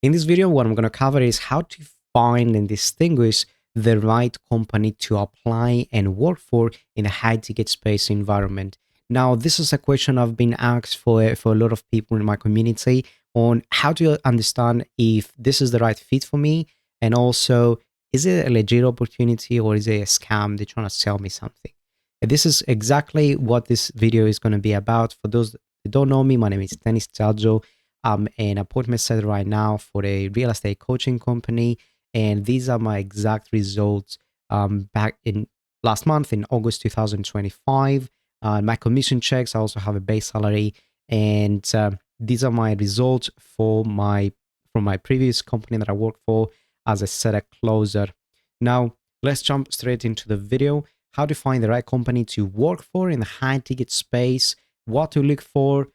In this video, what I'm going to cover is how to find and distinguish the right company to apply and work for in a high ticket space environment. Now, this is a question I've been asked for a lot of people in my community on how to understand if this is the right fit for me, and also is it a legit opportunity or is it a scam? They're trying to sell me something. And this is exactly what this video is going to be about. For those that don't know me, my name is Dennis Tzatzo. I'm an appointment setter right now for a real estate coaching company, and these are my exact results back in last month in August 2025. My commission checks. I also have a base salary, and these are my results from my previous company that I worked for as a setter closer. Now let's jump straight into the video. How to find the right company to work for in the high ticket space, what to look for,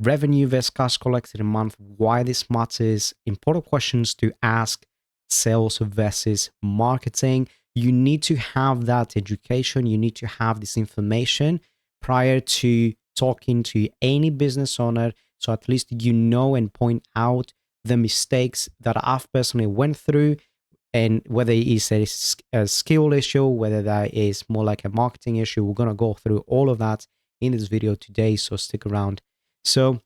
revenue versus cash collected a month, why this matters, important questions to ask, sales versus marketing. You need to have that education. You need to have this information prior to talking to any business owner. So at least you know and point out the mistakes that I've personally went through, and whether it's a skill issue, whether that is more like a marketing issue. We're going to go through all of that in this video today, so stick around. So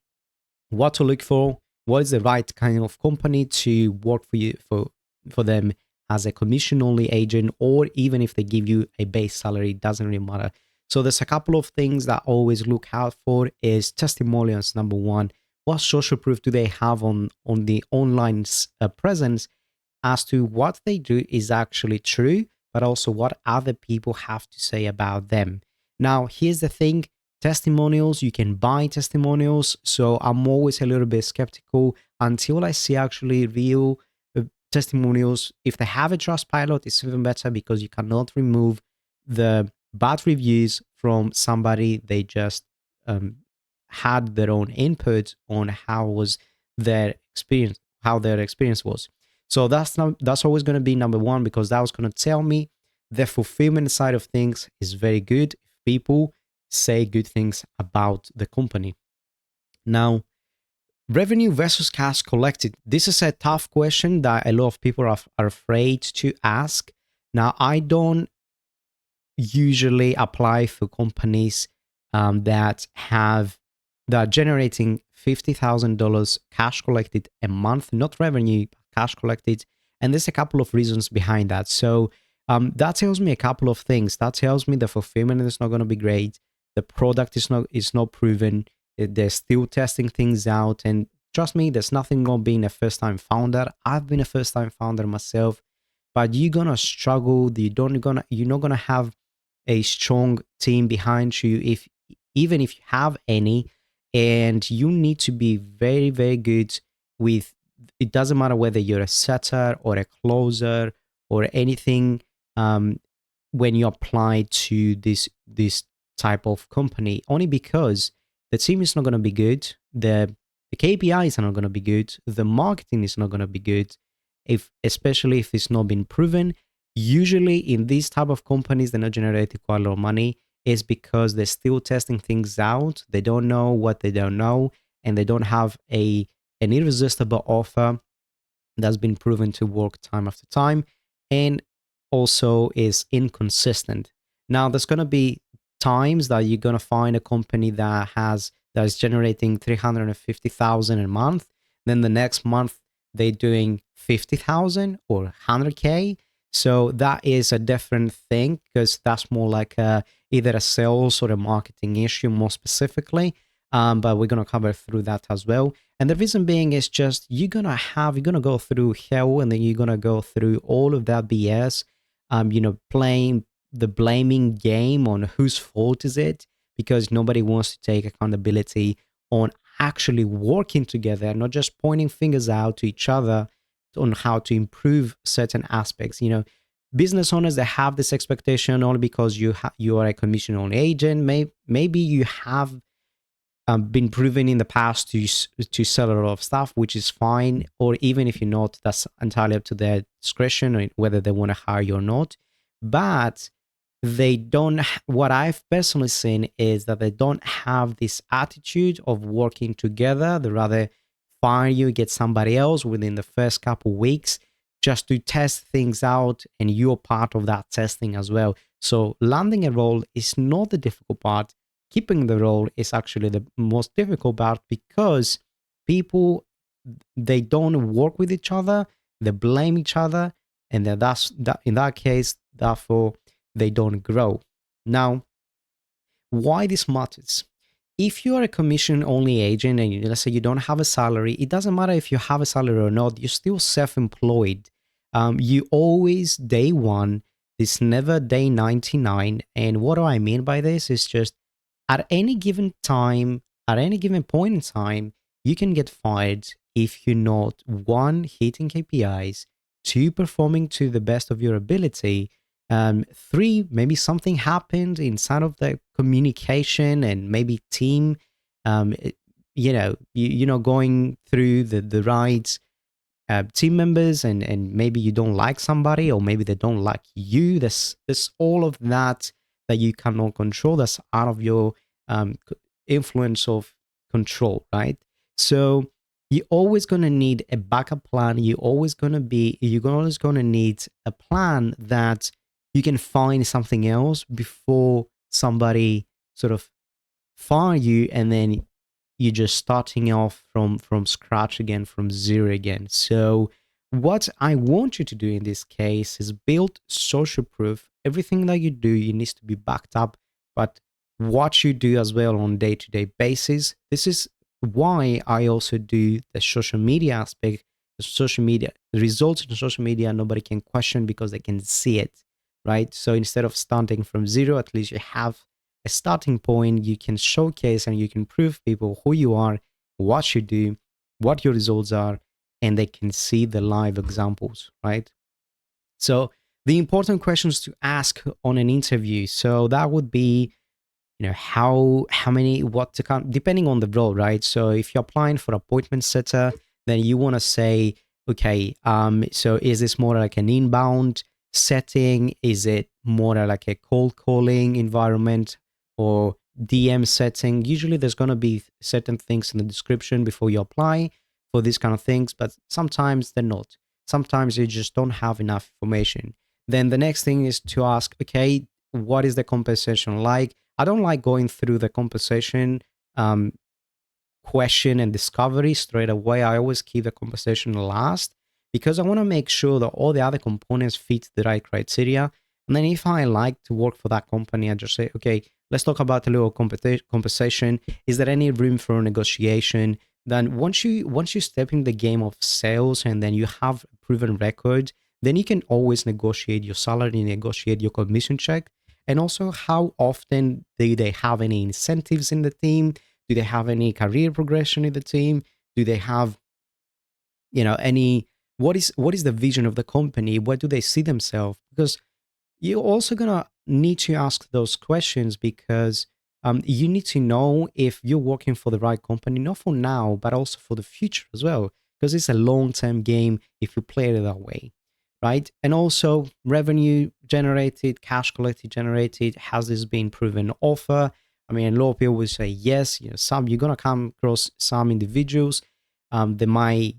what to look for, what is the right kind of company to work for you for them as a commission only agent, or even if they give you a base salary, it doesn't really matter. So there's a couple of things that I always look out for is testimonials. Number one, what social proof do they have on the online presence as to what they do is actually true, but also what other people have to say about them. Now, here's the thing. Testimonials, you can buy testimonials. So I'm always a little bit skeptical until I see actually real testimonials. If they have a trust pilot, it's even better because you cannot remove the bad reviews from somebody. They just had their own input on how was their experience, how their experience was. So that's always going to be number one, because that was going to tell me the fulfillment side of things is very good if people say good things about the company. Now, revenue versus cash collected. This is a tough question that a lot of people are afraid to ask. Now, I don't usually apply for companies that are generating $50,000 cash collected a month, not revenue, cash collected. And there's a couple of reasons behind that. So that tells me a couple of things. That tells me the fulfillment is not going to be great. The product is not proven. They're still testing things out. And trust me, there's nothing wrong being a first-time founder. I've been a first-time founder myself, but you're gonna struggle. You're not gonna have a strong team behind you, even if you have any, and you need to be very, very good with. It doesn't matter whether you're a setter or a closer or anything. When you apply to this type of company, only because the team is not going to be good, the KPIs are not going to be good, the marketing is not going to be good, especially if it's not been proven. Usually in these type of companies, they're not generating quite a lot of money, is because they're still testing things out. They don't know what they don't know, and they don't have an irresistible offer that's been proven to work time after time, and also is inconsistent. Now, there's going to be times that you're going to find a company that is generating 350,000 a month. Then the next month they're doing 50,000 or 100K. So that is a different thing, because that's more like either a sales or a marketing issue more specifically. But we're going to cover through that as well. And the reason being is just you're going to go through hell, and then you're going to go through all of that BS, playing the blaming game on whose fault is it, because nobody wants to take accountability on actually working together, not just pointing fingers out to each other on how to improve certain aspects. Business owners, they have this expectation only because you are a commission only agent. Maybe you have been proven in the past to sell a lot of stuff, which is fine. Or even if you're not, that's entirely up to their discretion or whether they want to hire you or not. But they don't. What I've personally seen is that they don't have this attitude of working together. They rather fire you, get somebody else within the first couple weeks just to test things out, and you're part of that testing as well. So landing a role is not the difficult part. Keeping the role is actually the most difficult part, because people, they don't work with each other, they blame each other, and then that's that in that case, therefore they don't grow. Now, why this matters? If you are a commission only agent and let's say you don't have a salary, it doesn't matter if you have a salary or not, you're still self-employed. You always day one, it's never day 99. And what do I mean by this? Is just at any given time, at any given point in time, you can get fired if you're not one, hitting KPIs, two, performing to the best of your ability, three, maybe something happened inside of the communication and maybe team, going through the right team members, and maybe you don't like somebody, or maybe they don't like you. There's all of that that you cannot control, that's out of your influence of control, right? So you're always going to need a backup plan. You're always going to need a plan that you can find something else before somebody sort of fire you, and then you're just starting off from scratch again, from zero again. So what I want you to do in this case is build social proof. Everything that you do, you needs to be backed up, but what you do as well on day-to-day basis. This is why I also do the social media aspect. The social media, the results in social media, nobody can question because they can see it, right? So instead of starting from zero, at least you have a starting point. You can showcase and you can prove people who you are, what you do, what your results are, and they can see the live examples, right? So the important questions to ask on an interview. So that would be, how many, what to come, depending on the role, right? So if you're applying for appointment setter, then you want to say, okay, so is this more like an inbound setting? Is it more like a cold calling environment or DM setting? Usually there's going to be certain things in the description before you apply for these kind of things, but sometimes they're not. Sometimes you just don't have enough information. Then the next thing is to ask, okay, what is the compensation like? I don't like going through the compensation um, question and discovery straight away. I always keep the conversation last, because I want to make sure that all the other components fit the right criteria. And then if I like to work for that company, I just say, okay, let's talk about a little compensation. Is there any room for negotiation? Then once you step in the game of sales and then you have a proven record, then you can always negotiate your salary, negotiate your commission check. And also, how often do they have any incentives in the team? Do they have any career progression in the team? Do they have, any, what is the vision of the company? Where do they see themselves? Because you're also gonna need to ask those questions, because you need to know if you're working for the right company, not for now, but also for the future as well, because it's a long-term game if you play it that way, right? And also revenue generated, cash collected generated. Has this been proven offer? I mean, a lot of people will say yes. Some you're gonna come across some individuals. They might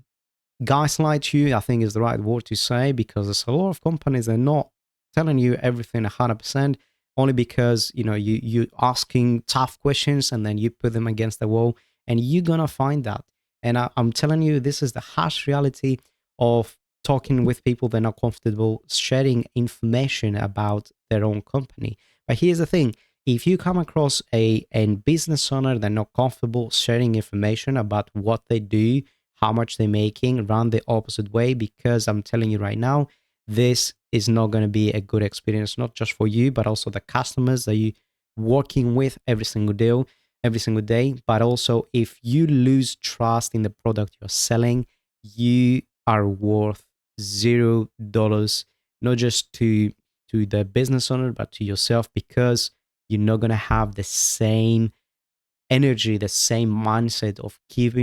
gaslight you, I think is the right word to say, because there's a lot of companies that are not telling you everything 100%, only because you asking tough questions and then you put them against the wall, and you're gonna find that. And I'm telling you, this is the harsh reality of talking with people that are not comfortable sharing information about their own company. But here's the thing: if you come across a business owner that not comfortable sharing information about what they do, how much they're making, run the opposite way, because I'm telling you right now, this is not going to be a good experience, not just for you, but also the customers that you working with every single day. But also, if you lose trust in the product you're selling, you are worth $0, not just to the business owner, but to yourself, because you're not going to have the same energy, the same mindset of keep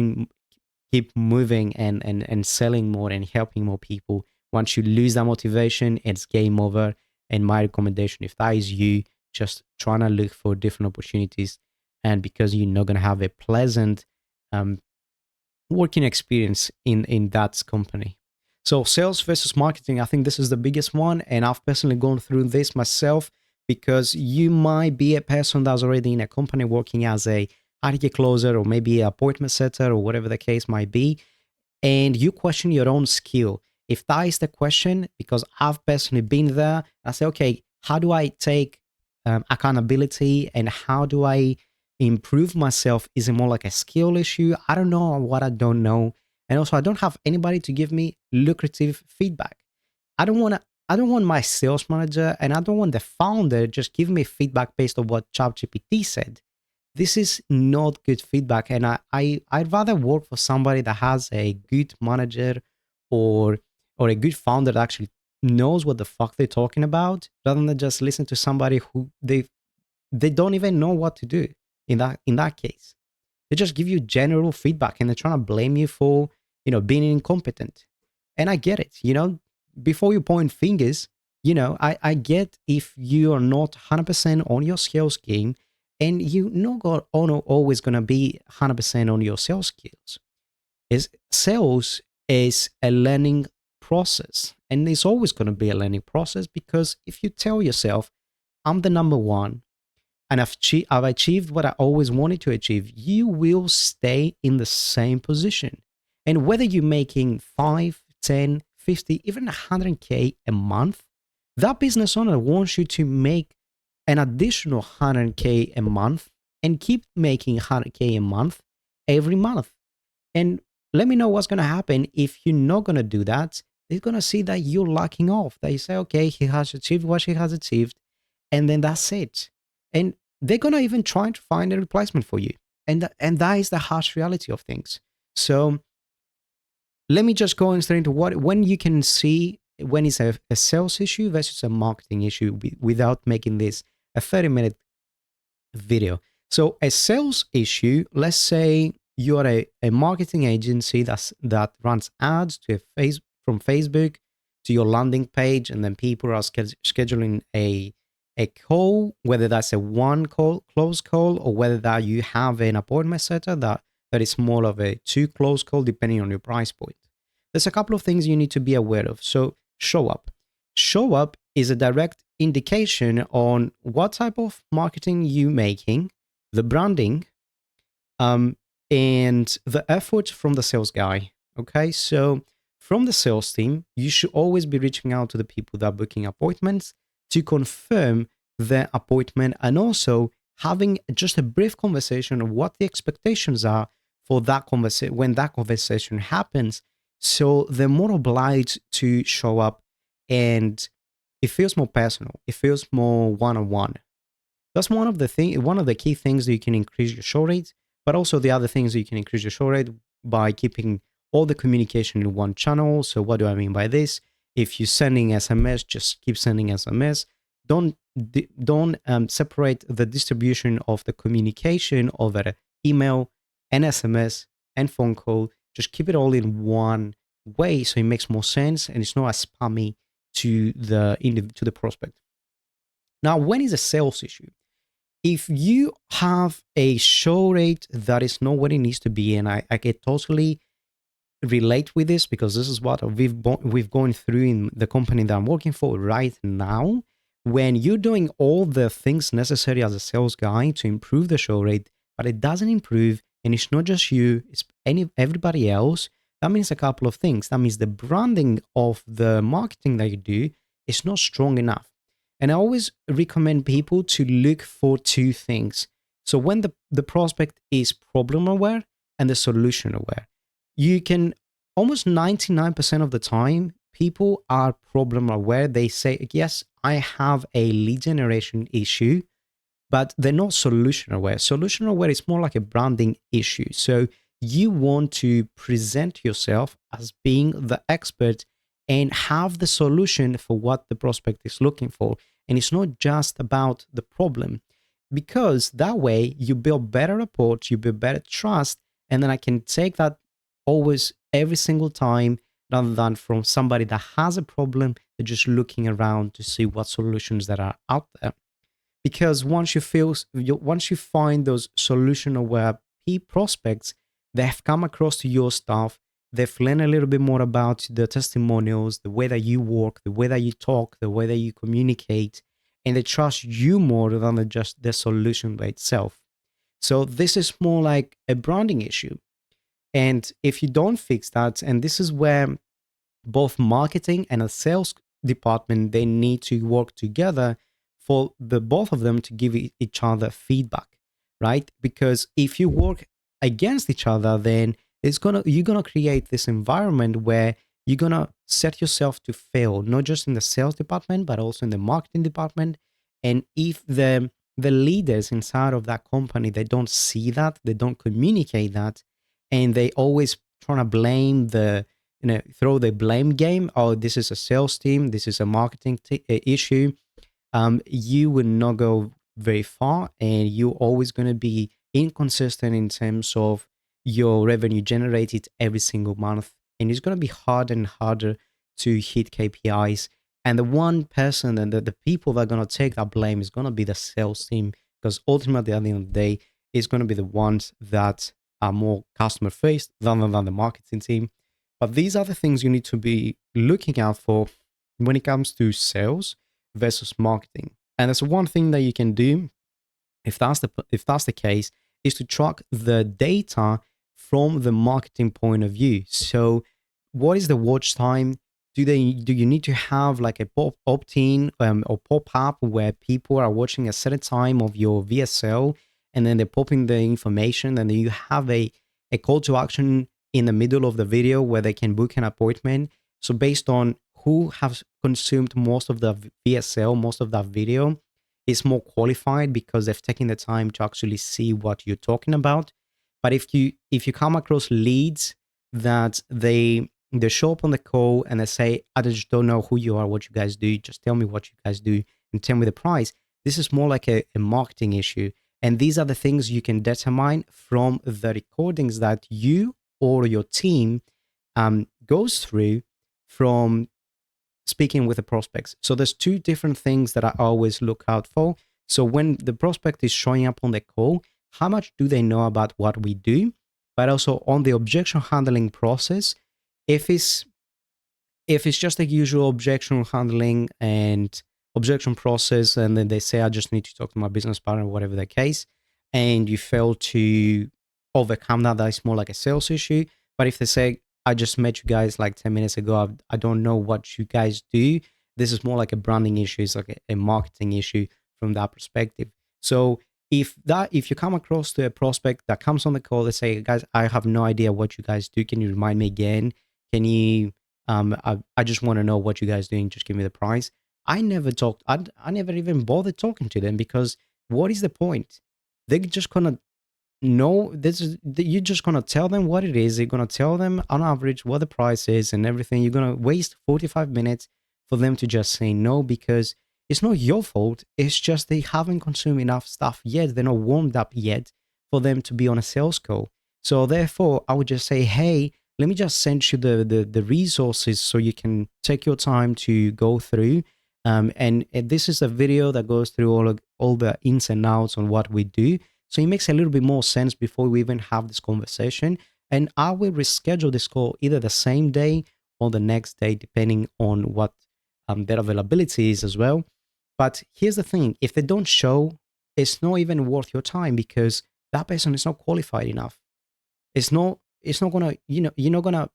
moving and selling more and helping more people. Once you lose that motivation, it's game over. And my recommendation, if that is you, just trying to look for different opportunities, and because you're not going to have a pleasant um, working experience in that company. So sales versus marketing, I think this is the biggest one, and I've personally gone through this myself because you might be a person that's already in a company working as a RTK closer or maybe an appointment setter or whatever the case might be, and you question your own skill. If that is the question, because I've personally been there, I say, okay, how do I take accountability and how do I improve myself? Is it more like a skill issue? I don't know what I don't know. And also, I don't have anybody to give me lucrative feedback. I don't want to. I don't want my sales manager and I don't want the founder just giving me feedback based on what ChatGPT said. This is not good feedback, and I'd rather work for somebody that has a good manager or a good founder that actually knows what the fuck they're talking about, rather than just listen to somebody who they don't even know what to do. In that case, they just give you general feedback and they're trying to blame you for being incompetent. And I get it. Before you point fingers, I get if you are not 100% on your sales game, and you not always going to be 100% on your sales skills. Is sales is a learning process, and it's always going to be a learning process, because if you tell yourself, I'm the number one and I've achieved what I always wanted to achieve, you will stay in the same position. And whether you're making 5, 10, 50, even 100K a month, that business owner wants you to make an additional 100K a month and keep making 100K a month every month. And let me know what's going to happen if you're not going to do that. They're going to see that you're lacking off, that you say, okay, he has achieved what he has achieved, and then that's it. And they're going to even try to find a replacement for you. And that is the harsh reality of things. So let me just go straight into when you can see when it's a sales issue versus a marketing issue without making this a 30-minute video. So a sales issue, let's say you're a marketing agency that runs ads to from Facebook to your landing page, and then people are scheduling a call, whether that's a one call, close call, or whether that you have an appointment setter that is more of a two close call, depending on your price point. There's a couple of things you need to be aware of. So show up. Show up is a direct indication on what type of marketing you're making, the branding, and the effort from the sales guy. Okay, so from the sales team, you should always be reaching out to the people that are booking appointments to confirm their appointment, and also having just a brief conversation of what the expectations are for that conversation when that conversation happens. So they're more obliged to show up, and it feels more personal. It feels more one-on-one. That's one of the key things that you can increase your show rate, but also the other things that you can increase your show rate by keeping all the communication in one channel. So what do I mean by this? If you're sending SMS, just keep sending SMS. Don't separate the distribution of the communication over email and SMS and phone call. Just keep it all in one way so it makes more sense and it's not as spammy to the prospect. Now, when is a sales issue? If you have a show rate that is not what it needs to be, and I get totally relate with this because this is what we've gone through in the company that I'm working for right now. When you're doing all the things necessary as a sales guy to improve the show rate, but it doesn't improve, and it's not just you, it's everybody else, that means a couple of things. That means the branding of the marketing that you do is not strong enough. And I always recommend people to look for two things. So when the prospect is problem aware and the solution aware, you can almost 99% of the time, people are problem aware. They say, yes, I have a lead generation issue, but they're not solution aware. Solution aware is more like a branding issue. So you want to present yourself as being the expert and have the solution for what the prospect is looking for. And it's not just about the problem, because that way you build better rapport, you build better trust, and then I can take that always every single time, rather than from somebody that has a problem, they're just looking around to see what solutions that are out there. Because once you find those solution aware prospects, they've come across to your stuff, they've learned a little bit more about the testimonials, the way that you work, the way that you talk, the way that you communicate, and they trust you more than just the solution by itself. So this is more like a branding issue. And if you don't fix that, and this is where both marketing and a sales department, they need to work together for the both of them to give each other feedback, right? Because if you work against each other, then you're gonna create this environment where you're gonna set yourself to fail, not just in the sales department but also in the marketing department. And if the leaders inside of that company, they don't see that, they don't communicate that, and they always trying to blame throw the blame game. Oh, this is a sales team, this is a marketing issue. You will not go very far, and you're always going to be inconsistent in terms of your revenue generated every single month, and it's going to be harder and harder to hit KPIs. And the one person and the people that are going to take that blame is going to be the sales team, because ultimately at the end of the day, it's going to be the ones that are more customer faced than the marketing team. But these are the things you need to be looking out for when it comes to sales versus marketing. And there's one thing that you can do if that's the case, is to track the data from the marketing point of view. So what is the watch time? Do you need to have like a opt-in or pop-up where people are watching a certain time of your VSL, and then they're popping the information, and then you have a call to action in the middle of the video where they can book an appointment. So based on who has consumed most of the VSL, most of that video, is more qualified because they've taken the time to actually see what you're talking about. But if you come across leads that they show up on the call and they say, I just don't know who you are, what you guys do, just tell me what you guys do and tell me the price. This is more like a marketing issue. And these are the things you can determine from the recordings that you or your team goes through from speaking with the prospects. So there's two different things that I always look out for. So when the prospect is showing up on the call, how much do they know about what we do? But also on the objection handling process, if it's just a usual objection handling and objection process, and then they say, I just need to talk to my business partner, whatever the case, and you fail to overcome that, that's more like a sales issue. But if they say, I just met you guys like 10 minutes ago, I don't know what you guys do, this is more like a branding issue. It's like a marketing issue from that perspective. So if you come across to a prospect that comes on the call, they say, guys, I have no idea what you guys do. Can you remind me again? Can you I just want to know what you guys doing. Just give me the price. I never talked. I never even bothered talking to them, because what is the point? They're just gonna know this is. You're just gonna tell them what it is. You're gonna tell them on average what the price is and everything. You're gonna waste 45 minutes for them to just say no, because it's not your fault. It's just they haven't consumed enough stuff yet. They're not warmed up yet for them to be on a sales call. So therefore, I would just say, hey, let me just send you the resources so you can take your time to go through. And this is a video that goes through all the ins and outs on what we do. So it makes a little bit more sense before we even have this conversation. And I will reschedule this call either the same day or the next day, depending on what their availability is as well. But here's the thing, if they don't show, it's not even worth your time, because that person is not qualified enough. It's not gonna, you're not gonna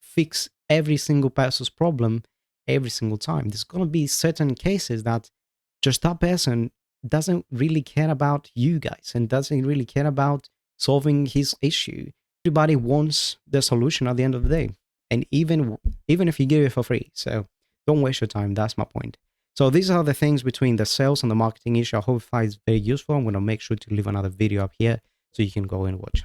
fix every single person's problem every single time. There's gonna be certain cases that just that person doesn't really care about you guys and doesn't really care about solving his issue. Everybody wants the solution at the end of the day. And even if you give it for free. So don't waste your time. That's my point. So these are the things between the sales and the marketing issue. I hope it's very useful. I'm gonna make sure to leave another video up here so you can go and watch.